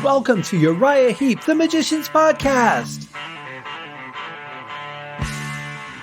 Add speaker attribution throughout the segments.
Speaker 1: Welcome to Uriah Heep, the Magician's Podcast.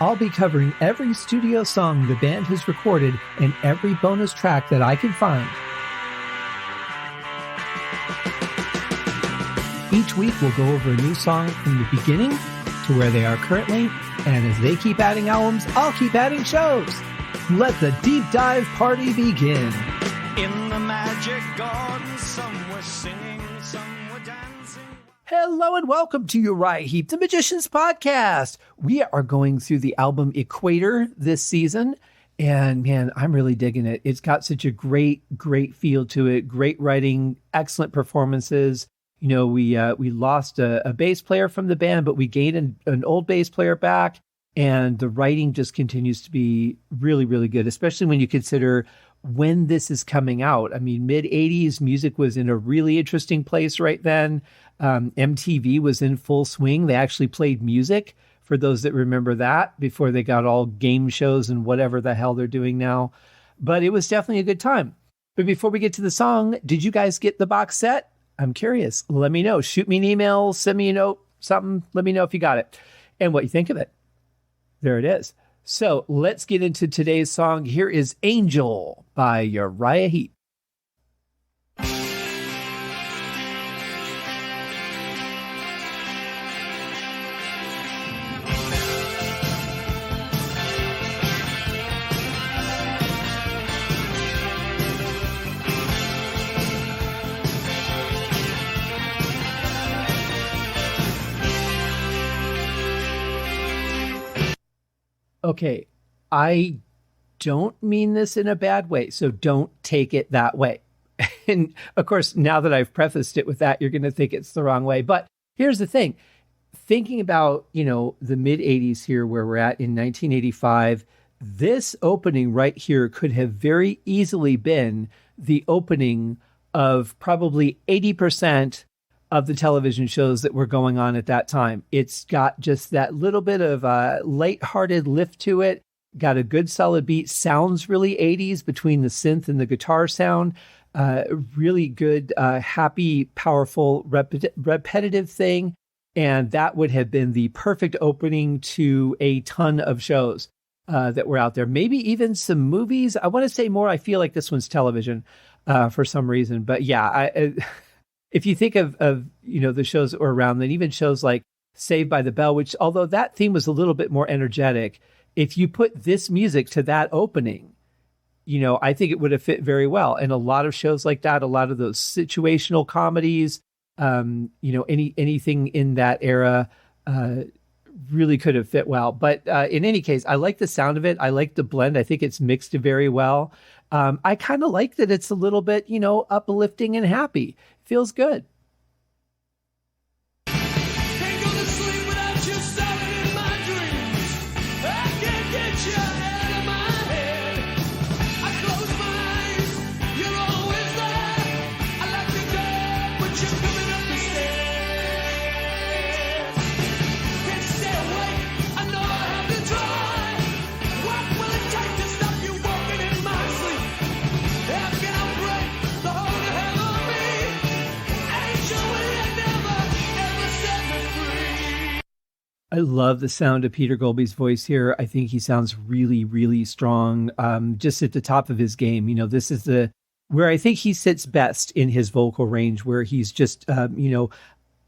Speaker 1: I'll be covering every studio song the band has recorded and every bonus track that I can find. Each week we'll go over a new song from the beginning to where they are currently, and as they keep adding albums, I'll keep adding shows. Let the deep dive party begin.
Speaker 2: In the magic garden, some were singing, some were dancing.
Speaker 1: Hello and welcome to Uriah Heep, the Magician's Podcast. We are going through the album Equator this season, and man, I'm really digging it. It's got such a great feel to it, great writing, excellent performances. You know, we lost a bass player from the band, but we gained an old bass player back, and the writing just continues to be really, really good, especially when you consider when this is coming out. I mean, mid-'80s, music was in a really interesting place right then. MTV was in full swing. They actually played music, for those that remember that, before they got all game shows and whatever the hell they're doing now. But it was definitely a good time. But before we get to the song, did you guys get the box set? I'm curious. Let me know. Shoot me an email, send me a note, something. Let me know if you got it and what you think of it. There it is. So let's get into today's song. Here is Angel by Uriah Heep. Okay, I don't mean this in a bad way, so don't take it that way. And of course, now that I've prefaced it with that, you're going to think it's the wrong way. But here's the thing. Thinking about, the mid-'80s here where we're at in 1985, this opening right here could have very easily been the opening of probably 80% of the television shows that were going on at that time. It's got just that little bit of a lighthearted lift to it, got a good solid beat, sounds really 80s between the synth and the guitar sound, really good, happy, powerful, repetitive thing. And that would have been the perfect opening to a ton of shows that were out there. Maybe even some movies. I want to say more. I feel like this one's television for some reason. But yeah, if you think of the shows that were around, then even shows like Saved by the Bell, which although that theme was a little bit more energetic, if you put this music to that opening, I think it would have fit very well. And a lot of shows like that, a lot of those situational comedies, anything in that era really could have fit well. But in any case, I like the sound of it. I like the blend. I think it's mixed very well. I kind of like that it's a little bit, uplifting and happy. Feels good. I love the sound of Peter Goalby's voice here. I think he sounds really, really strong, just at the top of his game. This is where I think he sits best in his vocal range, where he's just, a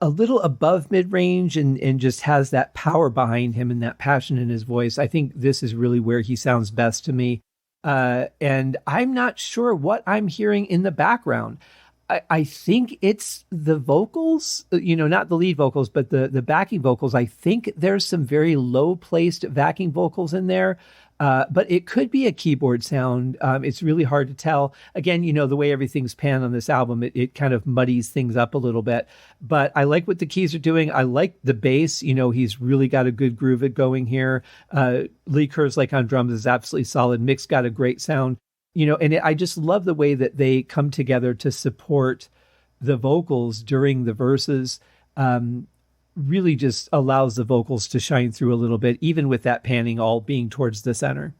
Speaker 1: little above mid-range and just has that power behind him and that passion in his voice. I think this is really where he sounds best to me. And I'm not sure what I'm hearing in the background. I think it's the vocals, not the lead vocals, but the backing vocals. I think there's some very low-placed backing vocals in there, but it could be a keyboard sound. It's really hard to tell. Again, the way everything's panned on this album, it kind of muddies things up a little bit. But I like what the keys are doing. I like the bass. He's really got a good groove going here. Lee Kerslake on drums is absolutely solid. Mick's got a great sound. I just love the way that they come together to support the vocals during the verses. Really just allows the vocals to shine through a little bit, even with that panning all being towards the center.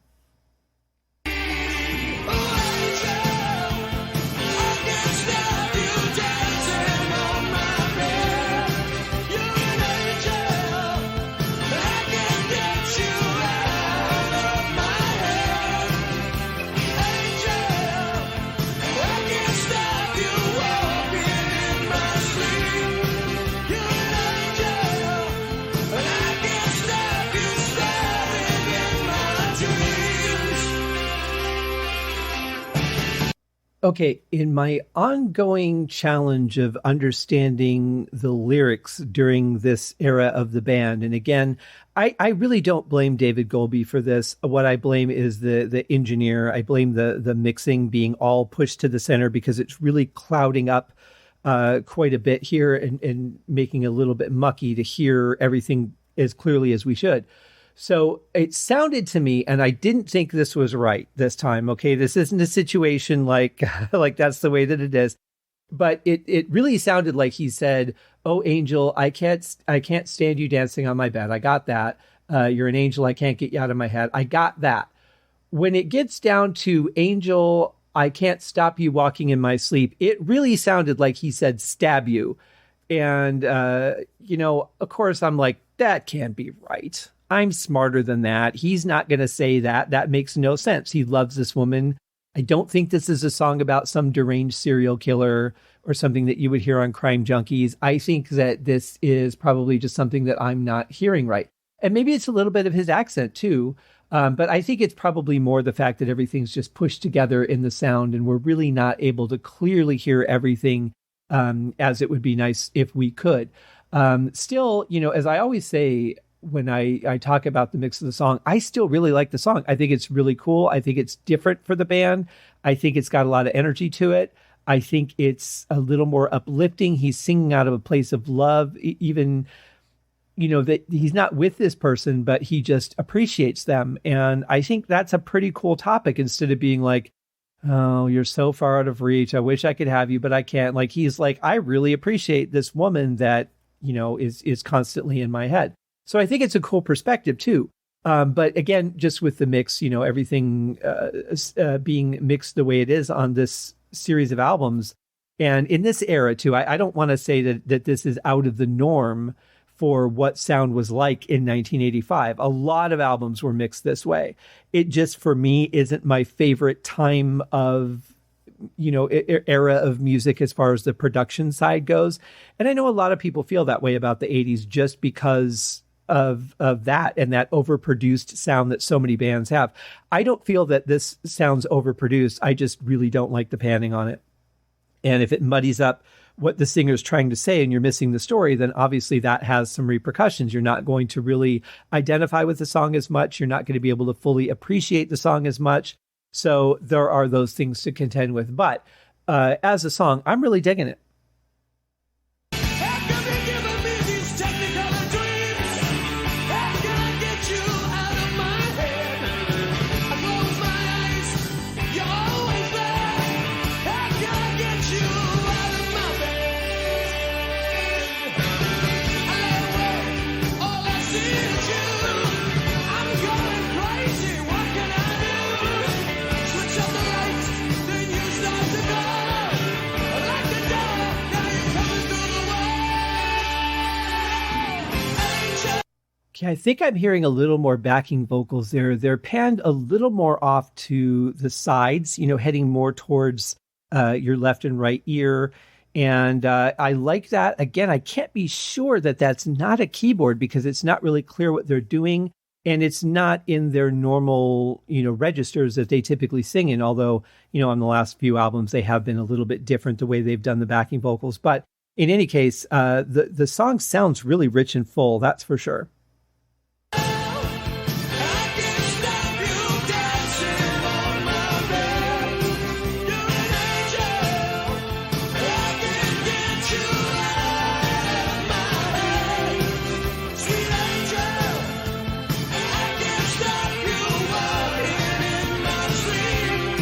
Speaker 1: Okay, in my ongoing challenge of understanding the lyrics during this era of the band, and again, I really don't blame David Goalby for this. What I blame is the engineer. I blame the mixing being all pushed to the center because it's really clouding up quite a bit here and making it a little bit mucky to hear everything as clearly as we should. So it sounded to me, and I didn't think this was right this time. Okay, this isn't a situation like like that's the way that it is, but it really sounded like he said, "Oh, angel, I can't stand you dancing on my bed. I got that. You're an angel. I can't get you out of my head. I got that." When it gets down to angel, I can't stop you walking in my sleep, it really sounded like he said stab you. And of course, I'm like, that can't be right. I'm smarter than that. He's not going to say that. That makes no sense. He loves this woman. I don't think this is a song about some deranged serial killer or something that you would hear on Crime Junkies. I think that this is probably just something that I'm not hearing right. And maybe it's a little bit of his accent too. But I think it's probably more the fact that everything's just pushed together in the sound and we're really not able to clearly hear everything as it would be nice if we could. Still, as I always say, when I talk about the mix of the song, I still really like the song. I think it's really cool. I think it's different for the band. I think it's got a lot of energy to it. I think it's a little more uplifting. He's singing out of a place of love, even, that he's not with this person, but he just appreciates them. And I think that's a pretty cool topic instead of being like, oh, you're so far out of reach. I wish I could have you, but I can't. Like, he's like, I really appreciate this woman that, is constantly in my head. So I think it's a cool perspective too. But again, just with the mix, everything being mixed the way it is on this series of albums. And in this era too, I don't want to say that this is out of the norm for what sound was like in 1985. A lot of albums were mixed this way. It just, for me, isn't my favorite time of era of music as far as the production side goes. And I know a lot of people feel that way about the 80s just because of that and that overproduced sound that so many bands have. I don't feel that this sounds overproduced. I just really don't like the panning on it. And if it muddies up what the singer's trying to say and you're missing the story, then obviously that has some repercussions. You're not going to really identify with the song as much. You're not going to be able to fully appreciate the song as much. So there are those things to contend with. But as a song, I'm really digging it.
Speaker 2: How come you giving me these technicolour dreams? How can I get you out of my head? I close my eyes, you're always there. How can I get you out of my bed? I lay awake, all I see is you. I'm going crazy, what can I do? Switch up the lights, then you start to go. Like the door, now you're coming through the wall. Angel.
Speaker 1: Okay, I think I'm hearing a little more backing vocals there. They're panned a little more off to the sides, heading more towards your left and right ear. And I like that. Again, I can't be sure that that's not a keyboard because it's not really clear what they're doing. And it's not in their normal, registers that they typically sing in. Although, on the last few albums, they have been a little bit different the way they've done the backing vocals. But in any case, the song sounds really rich and full. That's for sure.
Speaker 2: I can stop you dancing on my bed. You're an angel. I can get you out of my head. Sweet angel. I can stop you walking in my sleep.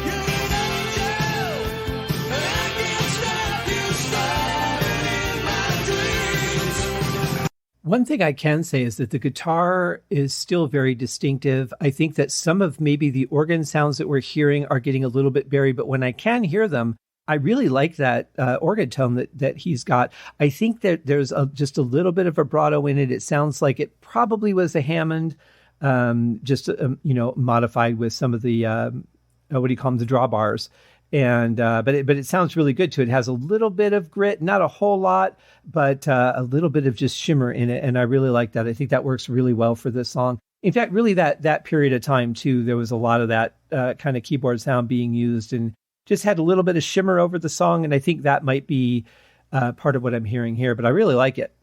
Speaker 2: You're an angel. I can stop you starting in my dreams.
Speaker 1: One thing I can say is that the guitar is still very distinctive. I think that some of maybe the organ sounds that we're hearing are getting a little bit buried, but when I can hear them, I really like that organ tone that he's got. I think that there's just a little bit of vibrato in it. It sounds like it probably was a Hammond, modified with some of the what do you call them, the drawbars. And but it sounds really good too. It has a little bit of grit, not a whole lot, but a little bit of just shimmer in it, and I really like that. I think that works really well for this song. In fact, really that period of time too, there was a lot of that kind of keyboard sound being used, and just had a little bit of shimmer over the song, and I think that might be part of what I'm hearing here, but I really like it.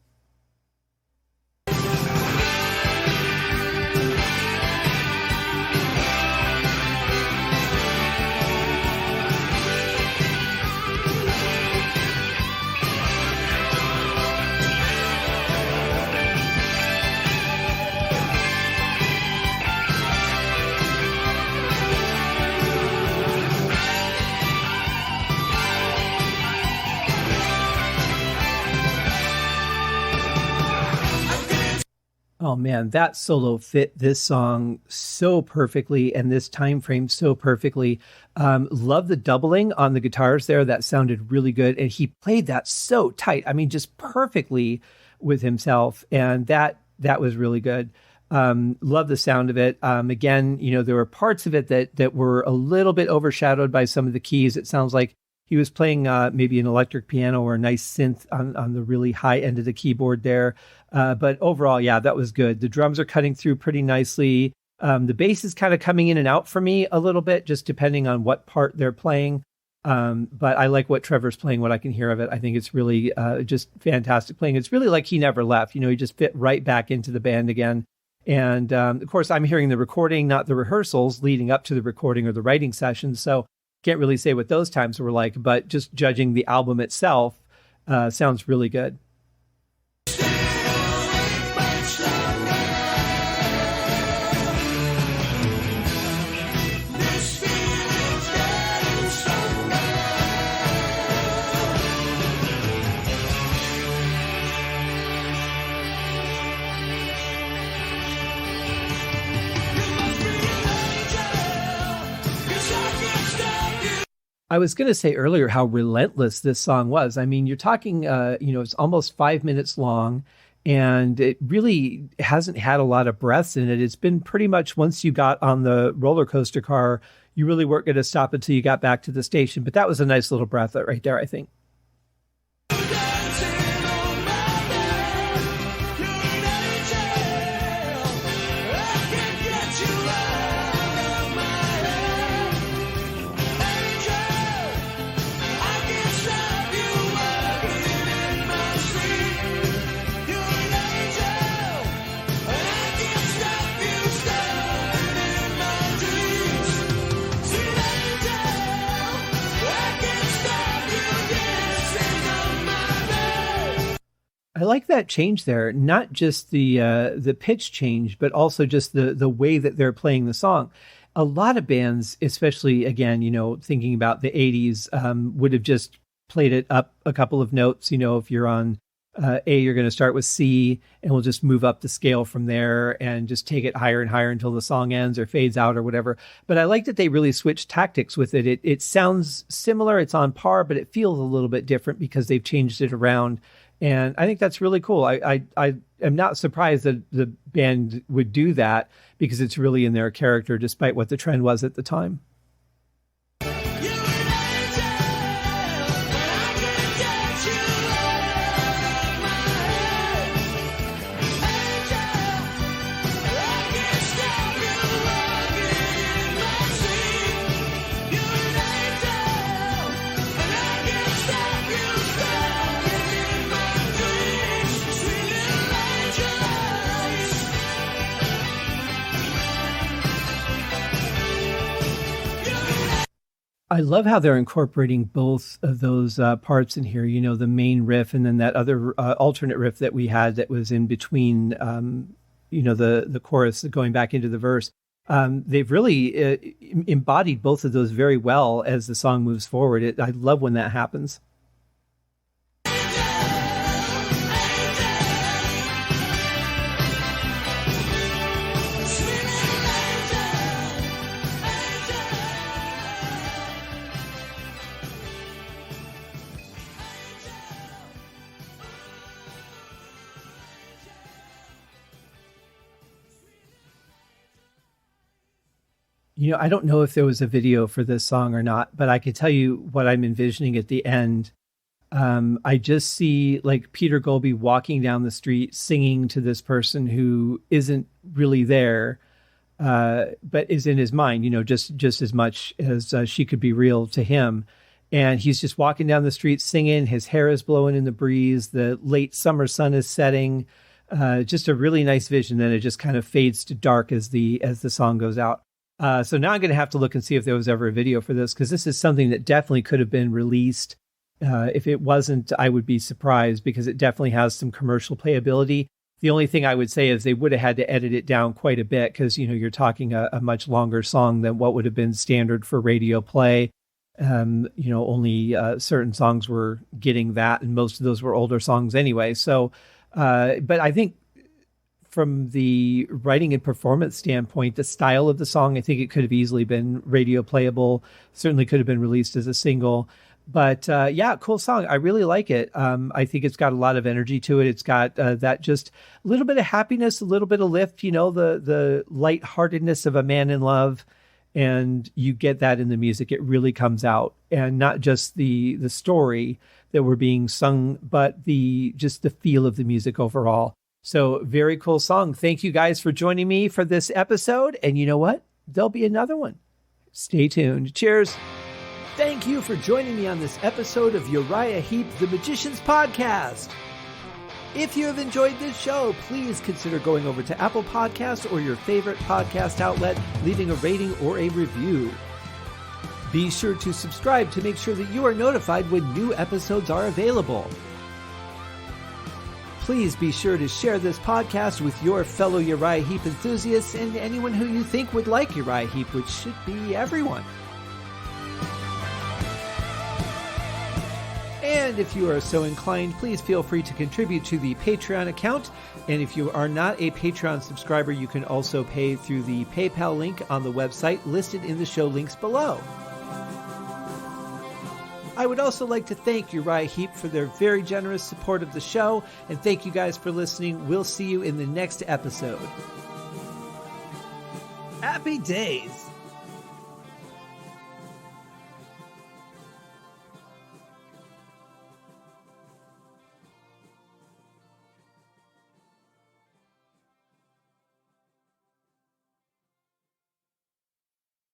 Speaker 1: Oh man, that solo fit this song so perfectly and this time frame so perfectly. Love the doubling on the guitars there. That sounded really good. And he played that so tight. I mean, just perfectly with himself. And that was really good. Love the sound of it. Again, there were parts of it that were a little bit overshadowed by some of the keys. It sounds like he was playing maybe an electric piano or a nice synth on the really high end of the keyboard there. But overall, yeah, that was good. The drums are cutting through pretty nicely. The bass is kind of coming in and out for me a little bit, just depending on what part they're playing. But I like what Trevor's playing, what I can hear of it. I think it's really just fantastic playing. It's really like he never left. He just fit right back into the band again. And of course, I'm hearing the recording, not the rehearsals leading up to the recording or the writing sessions. So can't really say what those times were like, but just judging the album itself, sounds really good. I was going to say earlier how relentless this song was. I mean, you're talking, it's almost 5 minutes long, and it really hasn't had a lot of breaths in it. It's been pretty much once you got on the roller coaster car, you really weren't going to stop until you got back to the station. But that was a nice little breath right there, I think. I like that change there, not just the pitch change, but also just the way that they're playing the song. A lot of bands, especially again, thinking about the 80s, would have just played it up a couple of notes. If you're on A, you're going to start with C, and we'll just move up the scale from there and just take it higher and higher until the song ends or fades out or whatever. But I like that they really switched tactics with it. It sounds similar, it's on par, but it feels a little bit different because they've changed it around. And I think that's really cool. I am not surprised that the band would do that because it's really in their character, despite what the trend was at the time. I love how they're incorporating both of those parts in here, the main riff and then that other alternate riff that we had that was in between, the chorus going back into the verse. They've really embodied both of those very well as the song moves forward. I love when that happens. I don't know if there was a video for this song or not, but I can tell you what I'm envisioning at the end. I just see like Peter Goalby walking down the street singing to this person who isn't really there. but is in his mind, just as much as she could be real to him. And he's just walking down the street singing. His hair is blowing in the breeze. The late summer sun is setting. Just a really nice vision. Then it just kind of fades to dark as the song goes out. So now I'm going to have to look and see if there was ever a video for this, because this is something that definitely could have been released. If it wasn't, I would be surprised, because it definitely has some commercial playability. The only thing I would say is they would have had to edit it down quite a bit, because, you're talking a much longer song than what would have been standard for radio play. Only certain songs were getting that, and most of those were older songs anyway. So, but I think from the writing and performance standpoint, the style of the song, I think it could have easily been radio playable, certainly could have been released as a single. But yeah, cool song. I really like it. I think it's got a lot of energy to it. It's got that just a little bit of happiness, a little bit of lift, the lightheartedness of a man in love. And you get that in the music. It really comes out, and not just the story that we're being sung, but just the feel of the music overall. So very cool song. Thank you guys for joining me for this episode. And you know what? There'll be another one. Stay tuned. Cheers. Thank you for joining me on this episode of Uriah Heep, the Magician's Podcast. If you have enjoyed this show, please consider going over to Apple Podcasts or your favorite podcast outlet, leaving a rating or a review. Be sure to subscribe to make sure that you are notified when new episodes are available. Please be sure to share this podcast with your fellow Uriah Heep enthusiasts and anyone who you think would like Uriah Heep, which should be everyone. And if you are so inclined, please feel free to contribute to the Patreon account. And if you are not a Patreon subscriber, you can also pay through the PayPal link on the website listed in the show links below. I would also like to thank Uriah Heep for their very generous support of the show. And thank you guys for listening. We'll see you in the next episode. Happy days!